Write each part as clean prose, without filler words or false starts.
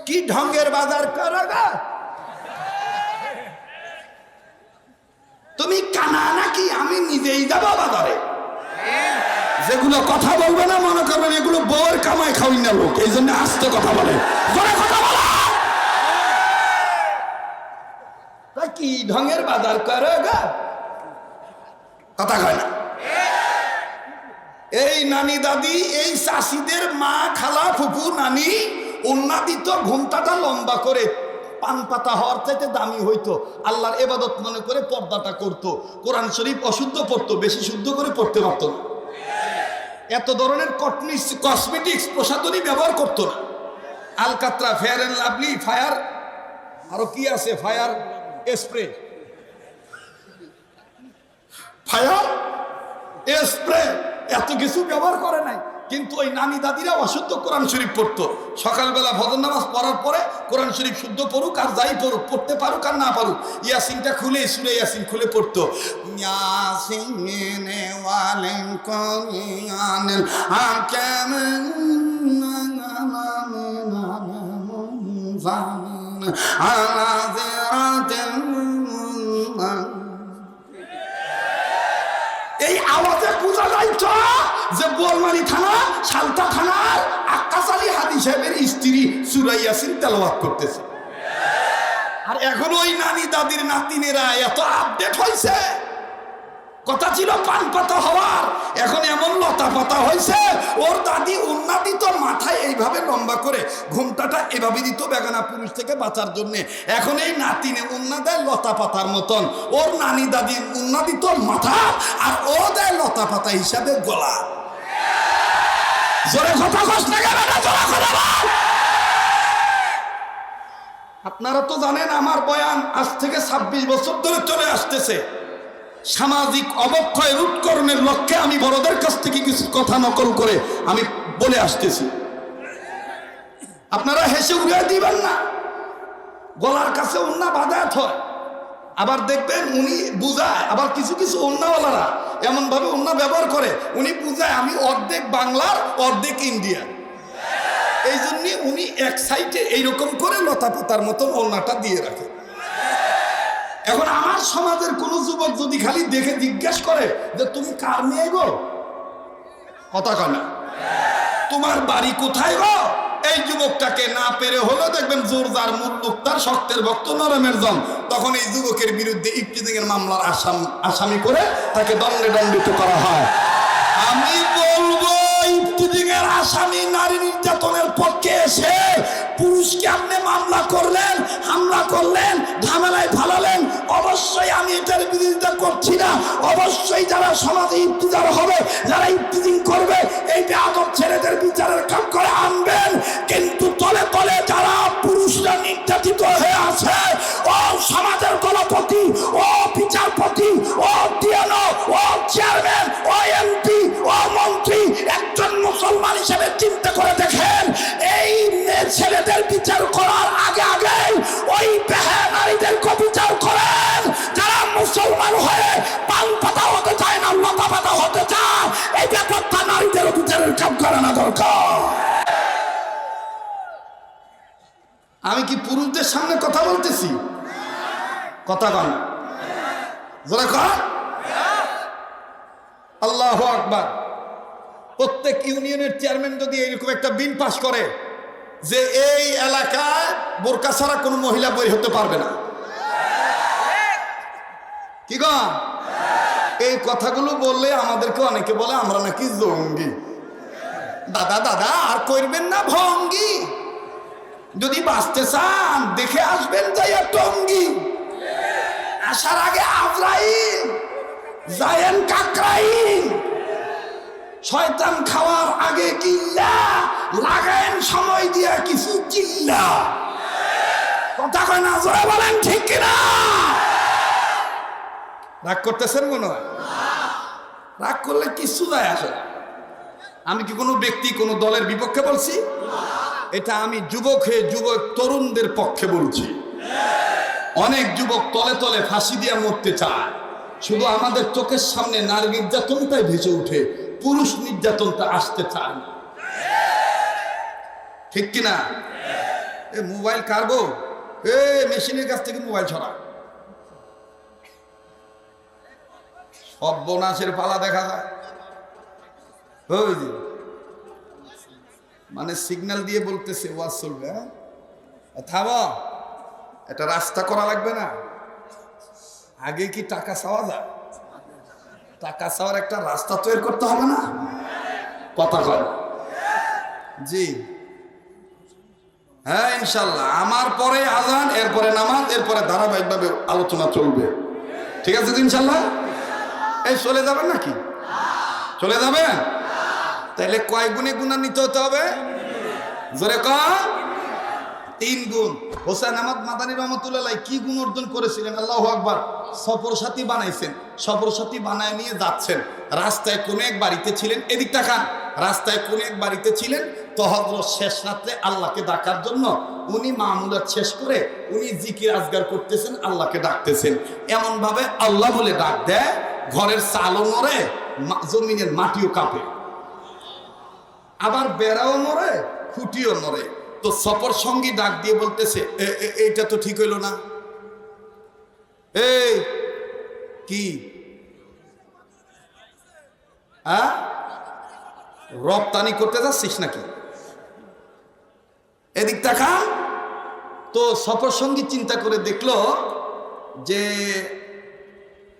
কি ঢঙ্গের বাজার করো গো? তুমি কানা নাকি? আমি নিজেই যাবো বাজারে। যেগুলো কথা বলবে না মনে করবেন এগুলো বউয়ের কামাই খাওয়াই না লোক, এই জন্য আস্তে কথা বলে, জোরে কথা বলো। কি ঢঙ্গের বাজার করো গো? কথা কয় না। এই নানি দাদি, এই চাষিদের মা, খালা, ফুপু, নানি উন্নাদিত ঘুমটাটা লম্বা করে পান পাতা হওয়ার চাইতে দামি হইতো। আল্লাহর ইবাদত মনে করে পর্দাটা করতো। কোরআন শরীফ অশুদ্ধ পড়তো, বেশি শুদ্ধ করে পড়তে পারত না। এত ধরনের কসমেটিক্স প্রসাধনী ব্যবহার করতো না। আলকাত্রা, ফেয়ার অ্যান্ড লাভলি, ফায়ার, আরো কি আছে, ফায়ার স্প্রে, ফায়ার স্প্রে, এত কিছু ব্যবহার করে নাই। কিন্তু ওই নানি দাদিরা অশুদ্ধ কোরআন শরীফ পড়তো। সকালবেলা ফজর নামাজ পড়ার পরে কোরআন শরীফ শুদ্ধ পড়ুক আর যাই পড়ুক, পড়তে পারুক আর না পারুক, ইয়াসিনটা খুলে, সূরা ইয়াসিন খুলে পড়তো। ইয়াসিনে ওয়ালিন কুরআনিল হাকিম আলা সিরাতিল। এই আওয়াজে বোঝা যায় তো যে বোয়ালমারী থানা, সালতা থানার আক্কাস আলী হাদি সাহেবের স্ত্রী সূরা ইয়াসিন তেলাওয়াত করতেছে। আর এখন ওই নানি দাদির নাতিনেরা এত আপডেট হয়েছে। কথা ছিল পান পাতা হওয়ার, এখন এমন লতা পাতা হয়েছে। ওর দাদি উন্নাদি তো মাথায় এইভাবে লম্বা করে ঘুমটাটা এভাবে দিত বেগানা পুরুষ থেকে বাঁচার জন্যে। এখন এই নাতিনে উন্না দেয় লতা পাতার মতন। ওর নানি দাদির উন্নাদি তো মাথা, আর ও দেয় লতা পাতা হিসাবে গলা। জোরে কথা কস না কেন? জোরে কথা বল। আপনারা তো জানেন আমার বয়ান আজ থেকে 26 বছর ধরে চলে আসতেছে। সামাজিক অবক্ষয় রোধকরণের লক্ষ্যে আমি বড়দের কাছ থেকে কিছু কথা নকল করে আমি বলে আসতেছি। আপনারা হেসে উড়িয়ে দিবেন না। গলার কাছে উন্না বাঁধাত হয়, আবার দেখবেন উনি বুঝায়। আবার কিছু কিছু উন্নাওয়ালারা এমন ভাবে উন্না ব্যবহার করে, উনি বুঝায় আমি অর্ধেক বাংলার অর্ধেক ইন্ডিয়ান। এই জন্য উনি এক সাইডে এইরকম করে লতা পাতার মতন ওড়নাটা দিয়ে রাখে। এখন আমার সমাজের কোন যুবক যদি খালি দেখে জিজ্ঞেস করে যে তুমি কার মেয়ে গো, কথা কয় না, তোমার বাড়ি কোথায় গো, এই যুবকটাকে না পেরে হলো দেখবেন জোর যার মুল্লুক তার শক্তের ভক্ত নরমের জন, তখন এই যুবকের বিরুদ্ধে ইফতিজিং এর মামলার আসামি করে তাকে দণ্ডে দণ্ডিত করা হয়। আমি বলবো ইফতিজিং এর আসামি নারী নির্যাতনের পক্ষে এসে পুরুষকে আপনি মামলা করলেন, হামলা করলেন, ঝামেলায় ফালালেন, অবশ্যই আমি এটার বিরোধিতা করছি না। অবশ্যই যারা সমাজে ইফতিজার হবে, যারা ইফতিজিং করবে, এই বেয়াদব ছেলেদের বিচারের কাম করে আনবেন। কিন্তু তলে তলে যারা পুরুষরা নির্যাতিত হয়ে আছে, ও সমাজের গণপতি, ও বিচারপতি, ও ডিএনও, ও চেয়ারম্যান, ও এমপি, ও মন্ত্রী, একজন মুসলমান হিসেবে চিন্তা করে দেখেন, এই ছেলেদের বিচার করার আগে আগে ওই বেহায়া নারীদেরকে বিচার করেন যারা মুসলমান হয়ে পান পাতা হতে চায় না, লতা পাতা হতে চায়। এই ব্যাপারটা নারীদের বিচারের কাম করা না দরকার। আমি কি পুরুষদের সামনে কথা বলতেছি? কথা বল, জোরে কর। আল্লাহু আকবার। প্রত্যেক ইউনিয়নের চেয়ারম্যান যদি এরকম একটা বিল পাস করে যে এই এলাকায় বোরকা ছাড়া কোনো মহিলা বের হতে পারবে না, কি গো? এই কথাগুলো বললে আমাদেরকে অনেকে বলে আমরা নাকি জঙ্গি। দাদা দাদা আর করবেন না ভঙ্গি। যদি বাঁচতে চান দেখে আসবেন যাইয়া টঙ্গি। আসার আগে আজরাইল, যায়েন কাকরাইল। শয়তান খাওয়ার আগে কিল্লা, লাগায়েন সময় দিয়া কিছু চিল্লা। কথা কয় না, জোরে বলেন ঠিক কিনা? রাগ করতেছেন মনে হয়? রাগ করলে কিছু যায় আসে না। আমি কি কোনো ব্যক্তি কোনো দলের বিপক্ষে বলছি? এটা আমি যুবক হয়ে যুবক তরুণদের পক্ষে বলছি। অনেক যুবক তলে তলে ফাঁসি দিয়ে মরতে চায়, শুধু আমাদের চোখের সামনে নারী নির্যাতনটাই ভেসে উঠে, পুরুষ নির্যাতনটা আসতে চায় না, ঠিক কিনা? এ মোবাইল কারবো, এ মেশিনের কাছ থেকে মোবাইল ছড়া। সর্বনাশের পালা দেখা যায়। ওই যে মানে সিগন্যাল দিয়ে বলতেছে ওয়াজ চলবে, হ্যাঁ থামো, একটা রাস্তা করা লাগবে না? আগে কি টাকা চাওয়া যায়? টাকা চাওয়ার একটা রাস্তা তৈরি করতে হবে না? কথা কয় জি, হ্যাঁ ইনশাল্লাহ। আমার পরে আজান, এরপরে নামাজ, এরপরে ধারাবাহিকভাবে আলোচনা চলবে। ঠিক আছে তো ইনশাল্লাহ? এই চলে যাবেন নাকি? চলে যাবেন? তাহলে কয় গুণে গুণান্বিত হতে হবে? জোরে কয় 3 গুণ। হোসেন আহমদ মাদানী রহমতুল্লাহ কি গুণ অর্জন করেছিলেন? আল্লাহু আকবার। সফর সাথী বানাইছেন, সফর সাথী বানায় নিয়ে যাচ্ছেন, রাস্তায় কোন এক বাড়িতে ছিলেন, এদিক তাকান, রাস্তায় কোন এক বাড়িতে ছিলেন, তো হযরত শেষ রাত্রে আল্লাহকে ডাকার জন্য উনি মামুলাত শেষ করে উনি জিকির আজগার করতেছেন, আল্লাহকে ডাকতেছেন। এমন ভাবে আল্লাহ বলে ডাক দেয়, ঘরের চালও নড়ে, জমিনের মাটিও কাঁপে, আবার বেড়াও নড়ে, খুঁটিও নড়ে। তো সফর সঙ্গী ডাক দিয়ে বলতেছে, এইটা তো ঠিক হইল না। এই কি রপ্তানি করতে যাচ্ছিস নাকি? এদিক তাকা। তো সফর সঙ্গী চিন্তা করে দেখলো যে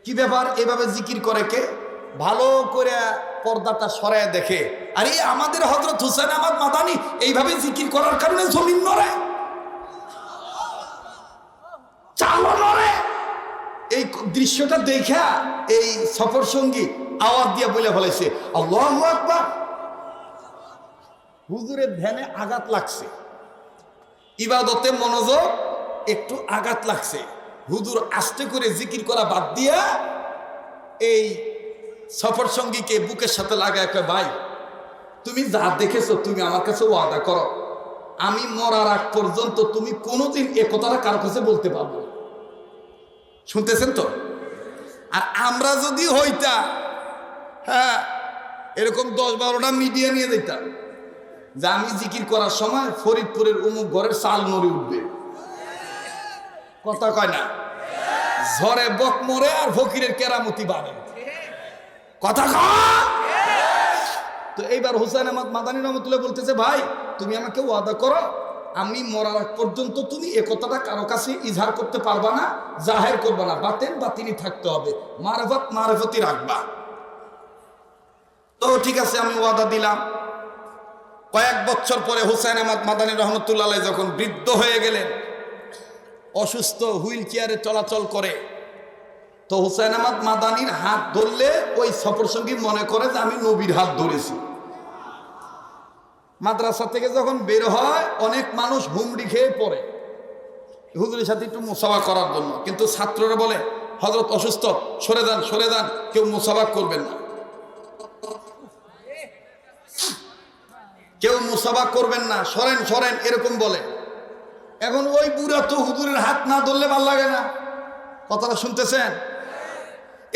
কি ব্যাপার, এভাবে জিকির করে কে? ভালো করে পর্দাটা সরায় দেখে, আরে আমাদের হযরত হুসাইন আহমদ মাদানী এইভাবে জিকির করার কারণে জমিন নড়ে, চালও নড়ে। এই দৃশ্যটা দেখা এই সফর সঙ্গী আওয়াজ দিয়ে বলে ফেলেছে, আল্লাহু আকবার। হুজুরের ধ্যানে আঘাত লাগছে, ইবাদতে মনোযোগ একটু আঘাত লাগছে। হুজুর আস্তে করে জিকির করা বাদ দিয়া এই সফর সঙ্গীকে বুকের সাথে লাগায় কয়, ভাই তুমি যা দেখেছো তুমি আমার কাছে ওয়াদা করো, আমি মরার আগ পর্যন্ত তুমি কোনোদিন এ কথাটা কারো কাছে বলতে পারবো। শুনতেছেন তো? আর আমরা যদি হইতা, হ্যাঁ এরকম 10-12টা মিডিয়া নিয়ে যেতাম যে আমি জিকির করার সময় ফরিদপুরের অমুক ঘরের চাল নড়ে উঠবে। কথা কয় না? ঝড়ে বক মরে আর ফকিরের কেরামতি বাড়ে। কথা কয়? তো এইবার হুসাইন আহমদ মাদানী রহমতুল্লাহ বলতেছে, ভাই তুমি আমাকে ওয়াদা করো, আমি মরার আগ পর্যন্ত তুমি এ কথাটা কারো কাছে ইজহার করতে পারবা না, জাহের করবা না, বাতেন বাতিনি থাকতে হবে, মারফত মারফতি রাখবা। তো ঠিক আছে আমি ওয়াদা দিলাম। কয়েক বছর পরে হুসাইন আহমদ মাদানী রহমতুল্লাহ যখন বৃদ্ধ হয়ে গেলেন, অসুস্থ, হুইল চেয়ারে চলাচল করে, তো হুসাইন আহমদ মাদানীর হাত ধরলে ওই সফর সঙ্গী মনে করে যে আমি নবীর হাত ধরেছি। মাদ্রাসা থেকে যখন বের হয় অনেক মানুষ হুমড়ি খেয়ে পড়ে হুজুরের সাথে একটু মুসাফা করার জন্য, কিন্তু ছাত্ররা বলে হযরত অসুস্থ, সরে যান সরে যান, কেউ মুসাফা করবেন না, কেউ মুসাফা করবেন না, সরেন সরেন, এরকম বলে। এখন ওই বুড়া তো হুজুরের হাত না ধরলে ভাল লাগে না। কথাটা শুনতেছেন?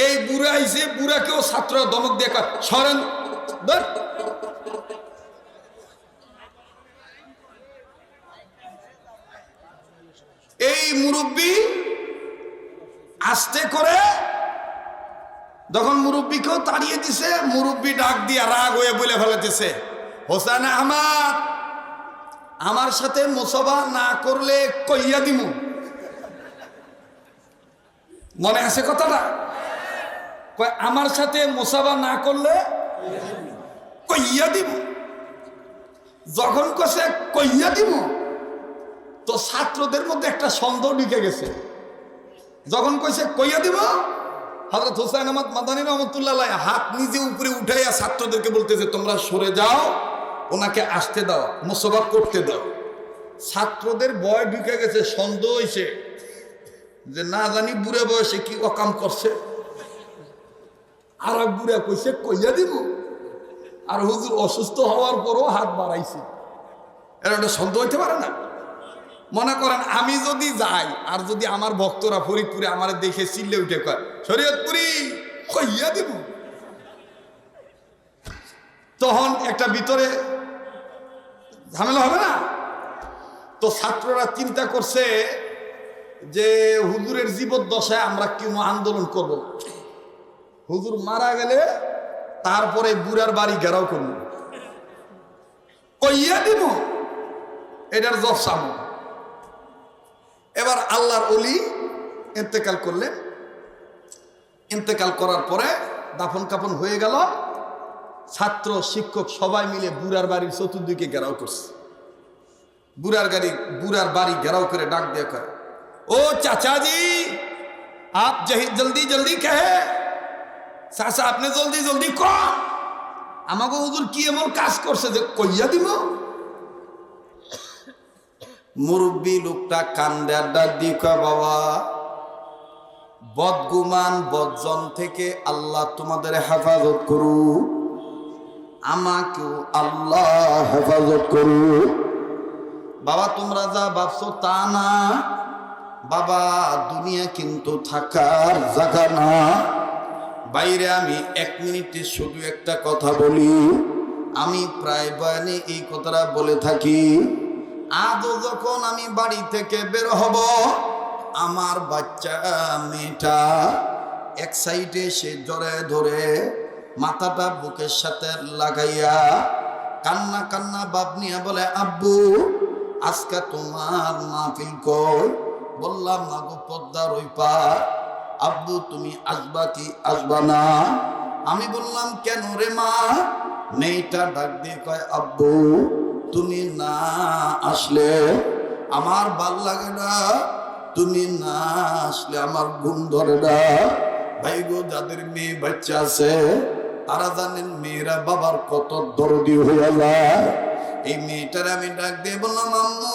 এই বুড়া আইছে, বুড়াকেও ছাত্ররা ধমক দিয়ে কয় সরেন। এই মুরব্বী আস্তে করে যখন মুরব্বীকেও তাড়িয়ে দিছে, মুরব্বী ডাক দিয়া রাগ হয়ে বলে ফেলেছে, হোসেন আহমদ আমার সাথে মুসাফা না করলে কইয়া দিমু। মনে আছে কথাটা? আমার সাথে মুসাফা না করলে কইয়া দিব। যখন কইছে কইয়া দিব, তো ছাত্রদের মধ্যে একটা সন্দেহ ঢুকে গেছে। যখন কইছে কইয়া দিব, হযরত হুসাইন আহমদ মাদানী রহমতুল্লাহ হাত নিজে উপরে উঠাইয়া ছাত্রদেরকে বলতেছে, তোমরা সরে যাও, ওনাকে আসতে দাও, মুসাফা করতে দাও। ছাত্রদের ভয় ঢুকে গেছে, সন্দেহ হয়েছে যে না জানি বুড়ে বয়সে কি অকাম করছে। আর এক বুড়া কইছে কইয়া দিব, আর হুজুর অসুস্থ হওয়ার পরও হাত বাড়াইছে। এর একটা সন্দেহ হইতে পারে না? মনে করেন আমি যদি যাই আর যদি আমার ভক্তরা ফরিদপুরে আমার দেখে চিল্লে উঠে কয় শরীয়তপুরি কইয়া দিব, তখন একটা ভিতরে ঝামেলা হবে না? তো ছাত্ররা চিন্তা করছে যে হুজুরের জীবদ্দশায় আমরা কেউ আন্দোলন করব, হুজুর মারা গেলে তারপরে বুড়ার বাড়ি ঘেরাও করব, কইয়া দিব এটার জব সামো। এবার আল্লাহর ওলি ইন্তেকাল করলেন। ইন্তেকাল করার পরে দাফন কাফন হয়ে গেল। ছাত্র শিক্ষক সবাই মিলে বুড়ার বাড়ির চতুর্দিকে ঘেরাও করছে। বুড়ার বাড়ি ঘেরাও করে ডাক দিয়ে কয়, ও চাচাজি आप जल्दी जल्दी कहे চাচা আপনি জলদি জলদি কর, আমাকে হুজুর কি এমন কাজ করছে যে কইয়া দিব। মুরব্বী লোকটা কান্দে ডাক দিয়ে কয়, বাবা বদগুমান বদজন থেকে আল্লাহ তোমাদের হেফাজত করুক, আমাকেও আল্লাহ হেফাজত করুক। বাবা তোমরা যা ভাবছো তা না, বাবা দুনিয়া কিন্তু থাকার জায়গা না। বাইরে আমি 1 মিনিটে শুধু একটা কথা বলি, আমি প্রায় বয়ানে এই কথাটা বলে থাকি। আজও যখন আমি বাড়ি থেকে বের হব, আমার বাচ্চা মেয়েটা এক সাইডে সে জড়ে ধরে মাথাটা বুকের সাথে লাগাইয়া কান্না কান্না বাপ নিয়ে বলে, আব্বু আজকে তোমার মাহফিল কই? বললাম মাগো পদ্মার ওই পার। আব্বু তুমি আসবা কি আসবা না? আমি বললাম কেন রে মা? মেয়েটা ডাক দিয়ে কয়, আব্বু তুমি না আসলে আমার ভাল লাগে না, তুমি না আসলে আমার ঘুম ধরে না। ভাই গো, যাদের মেয়ে বাচ্চা আছে তারা জানেন মেয়েরা বাবার কত দরদি হয়ে যায়। এই মেয়েটার আমি ডাক দিয়ে বললাম, আম্মু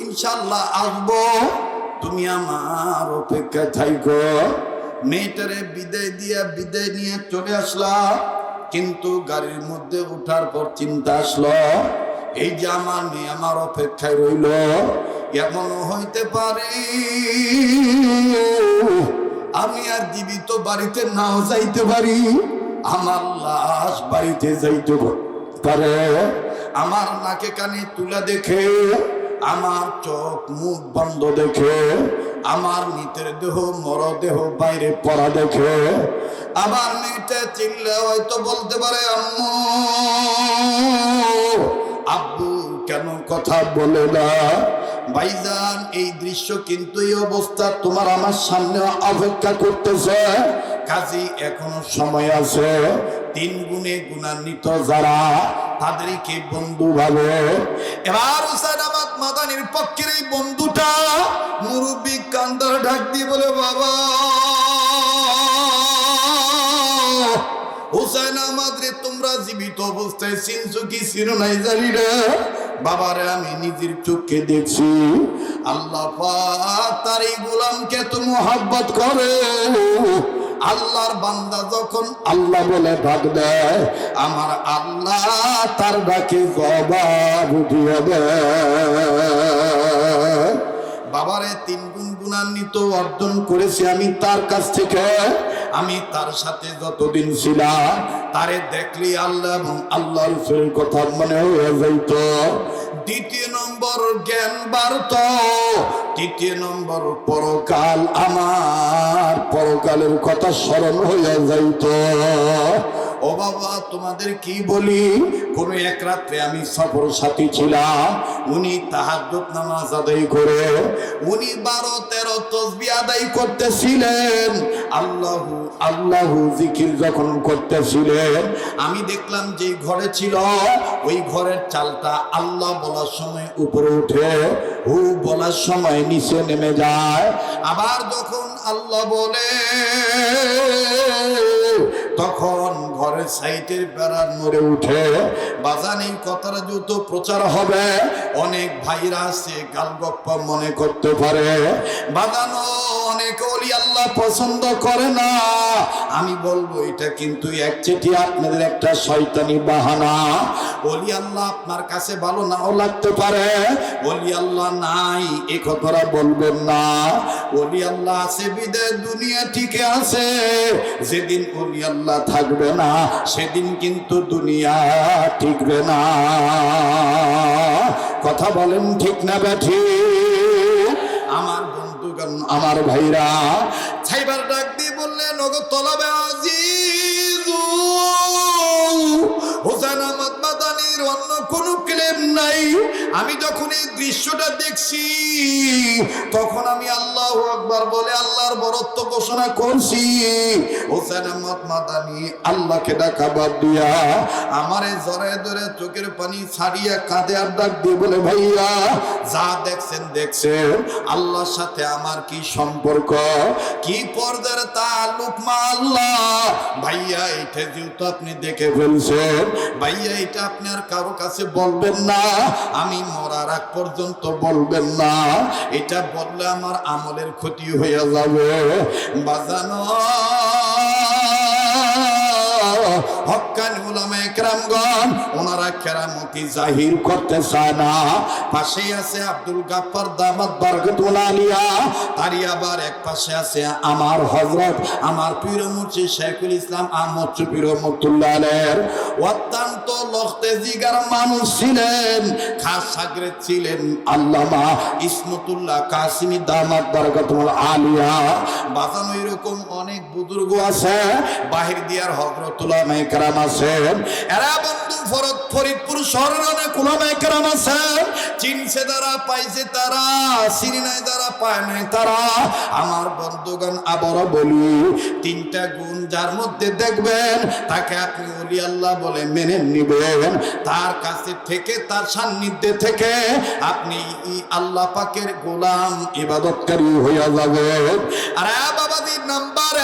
ইনশাল্লাহ আসবো, তুমি আমার অপেক্ষায় থাইকো। মেয়েটারে বিদায় নিয়ে চলে আসলাম। কিন্তু গাড়ির মধ্যে উঠার পর চিন্তা আসলো, এই যে আমার মেয়ে আমার অপেক্ষায় রইল, এমনও হইতে পারে আমি আর জীবিত বাড়িতে নাও যাইতে পারি, আমার লাশ বাড়িতে যাইতে পারে। আমার নাকে কানে তুলা দেখে, আমার চোখ মুখ বন্ধ দেখে, আমার মৃতের দেহ মরদেহ বাইরে পড়া দেখে আমার মেয়েটা চিল্লে হয়তো বলতে পারে, আম্মু আব্বু কেন কথা বলে না? ভাইজান এই দৃশ্য কিন্তু এই অবস্থা তোমার আমার সামনে অপেক্ষা করতেছে, কাজী এখনো সময় আছে। 3 গুণে গুণান্বিত যারা তাদেরকে বন্ধু ভাবে। এবার হুসাইন আহমদ মাদানির পক্ষের এই বন্ধুটা মুরব্বী কান্দার ডাক দিয়ে বলে, বাবা হুসাইন আহমদ রে তোমরা জীবিত অবস্থায় চিনছো কি চিনো নাই জানি না, বাবারে আমি নিজের চোখে দেখছি। আল্লাহ পাক তার এই গোলামকে তো মোহাব্বত করে। আল্লাহর বান্দা যখন আল্লাহ বলে ডাক দেয়, আমার আল্লাহ তার ডাকে জবাব দিয়ে দেয়। বাবারে 3 গুণ গুণান্বিত অর্জন করেছি আমি তার কাছ থেকে। আমি তার সাথে যতদিন ছিলাম তারে দেখলি আল্লাহ এবং আল্লাহ রাসূলের কথা মনে হয়ে যাইত। 2 নম্বর জ্ঞান বাড়ত। 3 নম্বর পরকাল, আমার পরকালের কথা স্মরণ হয়ে যাইত। ও বাবা তোমাদের কি বলি, কোন এক রাত্রে আমি সফর সাথী ছিলাম, উনি তাহাজ্জুদ নামাজ আদায় করে উনি 12-13 তাসবিহ আদায় করতেছিলেন, আল্লাহু আল্লাহু জিকির যখন করতেছিলেন, আমি দেখলাম যে ঘরে ছিল ওই ঘরের চালটা আল্লাহ বলার সময় উপরে উঠে, হু বলার সময় নিচে নেমে যায়। আবার যখন আল্লাহ বলে তখন ঘরের সাইটের বেড়ার নড়ে উঠে। বাজান এই কথাটা যত প্রচার হবে অনেক ভাইরা আছে গালগপ্পা মনে করতে পারে, বাজানো অনেক ওলি আল্লাহ পছন্দ করে না। আমি বলবো এটা কিন্তু একচেটি আপনাদের একটা শয়তানি বাহানা। ওলি আল্লাহ আপনার কাছে ভালো নাও লাগতে পারে, ওলি আল্লাহ নাই এ কথাটা বলবেন না। ওলি আল্লাহ আছে বিদায় দুনিয়া ঠিক আছে, যেদিন ওলি আল্লাহ আল্লাহ থাকবে না, সেদিন কিন্তু দুনিয়া টিকবে না। কথা বলেন ঠিক না বেঠিক? আমার বন্ধুগণ, আমার ভাইরা, সাইবার ডাক দিয়ে বললেন, ওগো তলবে আজিজ হোসেন আহমদ মাদানির অন্য কোনো ক্লেম নাই। আমি যখন এই দৃশ্যটা দেখছি তখন আমি আল্লাহু আকবার বলে আল্লাহর বরত্ব ঘোষণা করছি। হোসেন আহমদ মাদানি আল্লাহকে ডাকা বাদ দিয়া আমারে জড়ায় ধরে চোখের পানি ছাড়িয়া কাঁদে আর ডাক দিয়ে বলে, ভাইয়া যা দেখছেন দেখছেন, আল্লাহর সাথে আমার কি সম্পর্ক, কি পর্দার তাল্লুক মা আল্লাহ। ভাইয়া এটা যেহেতু আপনি দেখে ফেলছেন, ভাইয়া এটা আপনি আর কারো কাছে বলবেন না, আমি মরার আগ পর্যন্ত বলবেন না। এটা বললে আমার আমলের ক্ষতি হয়ে যাবে। বাজানো হক্কানি উলামায়ে কেরামগণ, ওনারা কেরামতি জাহির করতে চায় না। পাশেই আছে আব্দুল গাফফার দামাত বরকতুল আলিয়া, তারই আবার এক পাশে আছে আমার হযরত, আমার পীর মুর্শিদ শাইখুল ইসলাম আহমদ শফি রহমাতুল্লাহ আলাইহির অত্যন্ত লখতে জিগার মানুষ ছিলেন, খাস শাগরেদ ছিলেন আল্লামা ইসমতুল্লাহ কাসিমি দামাত বরকতুল আলিয়া। বাজানো এরকম অনেক বুজুর্গ আছে, বাহির দিয়ার হযরত উলামায়ে কেরাম আছেন, এরা বন্ধু ফরিদপুর শহরের অনেক উলামায়ে কেরাম আছেন। চিনছে তারা, পাইছে তারা, চিনি নাই তারা, পায় নাই তারা। আমার বন্ধুগণ, আবারও বলি, তিনটা গুণ যার মধ্যে দেখবেন তাকে আপনি ওলি আল্লাহ বলে মেনে নিবেন, তার কাছে থেকে, তার সান্নিধ্যে থেকে আপনি আল্লাহ পাকের গোলাম ইবাদতকারী হইয়া যাবেন। আর বাবাজি, নাম্বার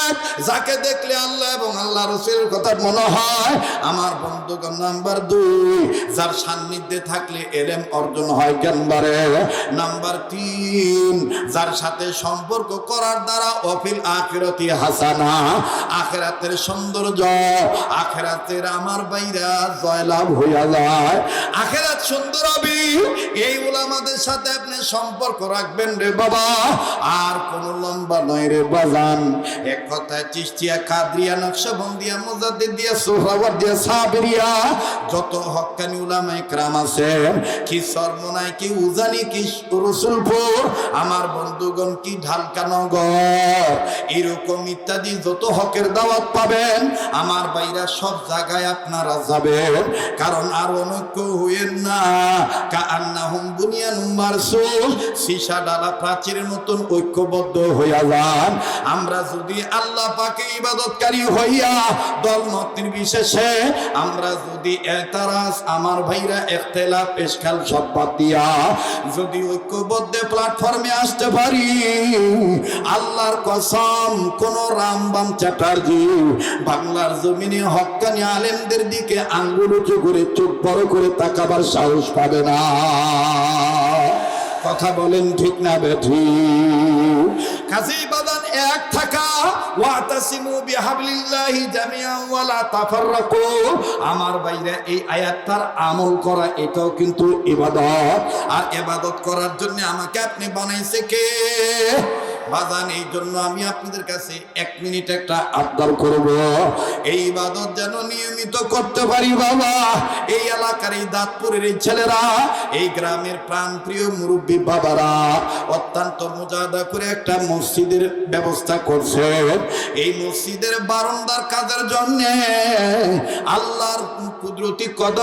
1, যাকে দেখলে আল্লাহ এবং আল্লাহ রাসূলের কথা মনে হয়। আমার বন্ধুগণ, নাম্বার 2, যার সান্নিধ্যে থাকলে ইলম অর্জন হয়, জ্ঞান বাড়ে। নাম্বার 3, যার সাথে সম্পর্ক করার দ্বারা অফিল আখিরাতি হাসানা, আখিরাতের সৌন্দর্য, আখিরাতের আমার বাইরা জয়লাভ হইয়া যায়, আখিরাত সুন্দর হবে। এই উলামাদের সাথে আপনি সম্পর্ক রাখবেন রে বাবা, আর কোন লম্বা নয় রে বাজান। এক কথায় চিশতিয়া, কাদরিয়া, নকশবন্দিয়া, মুজাদ্দিদিয়া, সুহরাওয়ার্দিয়া, সাবরিয়া, যত হক্কানি উলামায়ে কেরাম আছেন, কি সরমনাই, কি উজানি, কি রসুলপুর, আমার বন্ধুগণ, কি ঢালকানগর, এরকম ইত্যাদি যত হকের দাওয়াত পাবেন, আমার বাইরা সব জায়গায় আপনারা যাবেন। কারণ আর অনৈক্য হইয়েন না, কাআন্নাহুম বুনিয়ানুম মারসুস, সীসা ডালা প্রাচীরের মতন ঐক্যবদ্ধ হইয়া যান। আমরা যদি আল্লাহ পাকে ইবাদতকারী হইয়া দলমত নির্বিশেষে, আমরা যদি এতারাজ, আমার ভাইরা ইখতিলাফ ইশকাল সব বাদ দিয়া যদি ঐক্যবদ্ধ প্ল্যাটফর্মে আসতে পারি, আল্লাহর কসম, কোন রামবাম চ্যাটার্জি বাংলার জমিনে হক্কানি আলেমদের দিকে আঙ্গুল উঁচু করে চোখ বড় করে তাকাবার সাহস পাবে না। কথা বলেন ঠিক না বেঠিক? কাজী বাদান এক থাকা, ওয়াতাসিমু বিহাবলিল্লাহি জামিআন ওয়া লা তাফাররাকু, আমার বাইরে এই আয়াতটার আমল করা এটাও কিন্তু ইবাদত। আর ইবাদত করার জন্য আমাকে আপনি বানাইছে কে বাজান? এই জন্য আমি আপনাদের কাছে 1 মিনিট একটা আবদার করব, এই ইবাদত যেন নিয়মিত করতে পারি বাবা। এই এলাকার, এই দাঁতপুরের এই ছেলেরা, এই গ্রামের প্রাণপ্রিয় মুরব্বী বাবারা অত্যন্ত মুজাহাদা করে একটা মসজিদের ব্যবস্থা করছে। এই মসজিদের বারান্দার কাজের জন্য আল্লাহর কুদরতি কদম